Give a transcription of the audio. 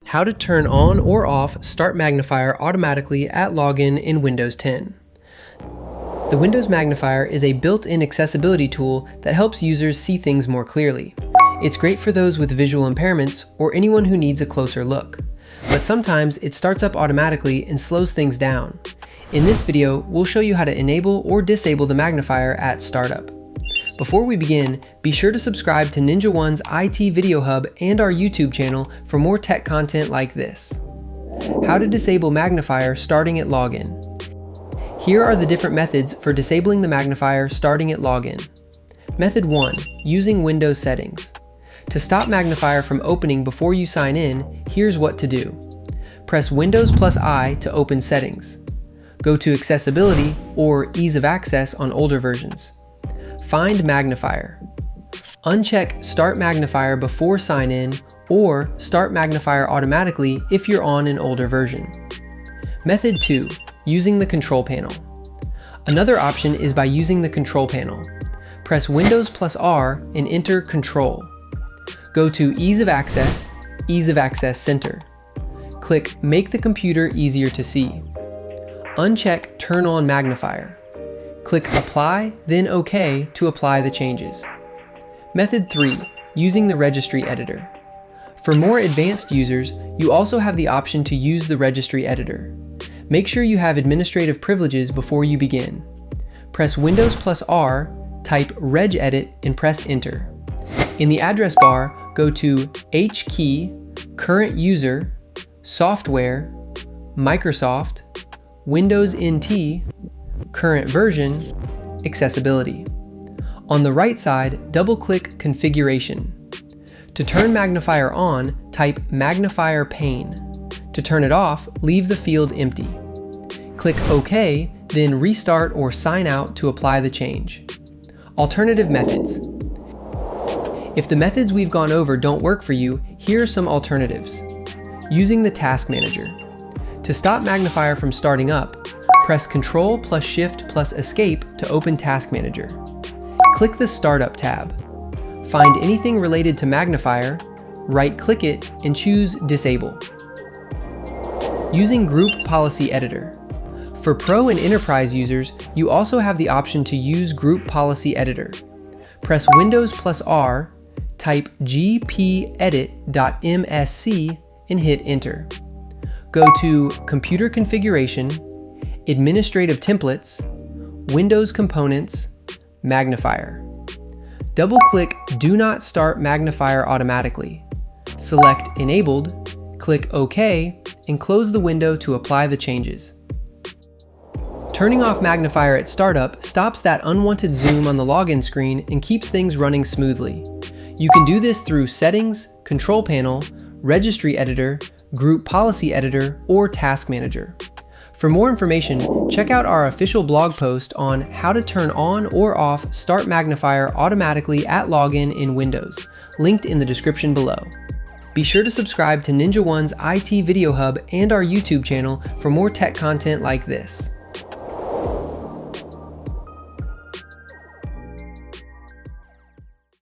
How to turn on or off Start Magnifier automatically at login in Windows 10. The Windows Magnifier is a built-in accessibility tool that helps users see things more clearly. It's great for those with visual impairments or anyone who needs a closer look. But sometimes it starts up automatically and slows things down. In this video, we'll show you how to enable or disable the magnifier at startup. Before we begin, be sure to subscribe to NinjaOne's IT Video Hub and our YouTube channel for more tech content like this. How to disable magnifier starting at login. Here are the different methods for disabling the magnifier starting at login. Method 1. Using Windows settings. To stop magnifier from opening before you sign in, here's what to do. Press Windows plus I to open settings. Go to Accessibility or Ease of Access on older versions. Find Magnifier. Uncheck Start Magnifier before sign in or Start Magnifier automatically if you're on an older version. Method 2. Using the control panel. Another option is by using the control panel. Press Windows plus R and enter Control. Go to Ease of Access Center. Click Make the computer easier to see. Uncheck Turn on Magnifier. Click Apply, then OK to apply the changes. Method 3. Using the Registry Editor. For more advanced users, you also have the option to use the Registry Editor. Make sure you have administrative privileges before you begin. Press Windows plus R, type regedit and press Enter. In the address bar, go to H-key, Current User, Software, Microsoft, Windows NT, Current Version, Accessibility. On the right side, double-click Configuration. To turn magnifier on, type Magnifier Pane. To turn it off, leave the field empty. Click OK, then restart or sign out to apply the change. Alternative methods. If the methods we've gone over don't work for you, here are some alternatives. Using the Task Manager. To stop magnifier from starting up, press Ctrl plus Shift plus Escape to open Task Manager. Click the Startup tab. Find anything related to magnifier, right-click it, and choose Disable. Using Group Policy Editor. For Pro and Enterprise users, you also have the option to use Group Policy Editor. Press Windows plus R, type gpedit.msc, and hit Enter. Go to Computer Configuration, Administrative Templates, Windows Components, Magnifier. Double-click Do Not Start Magnifier Automatically. Select Enabled, click OK, and close the window to apply the changes. Turning off magnifier at startup stops that unwanted zoom on the login screen and keeps things running smoothly. You can do this through Settings, Control Panel, Registry Editor, Group Policy Editor, or Task Manager. For more information, check out our official blog post on how to turn on or off Start Magnifier automatically at login in Windows, linked in the description below. Be sure to subscribe to NinjaOne's IT Video Hub and our YouTube channel for more tech content like this.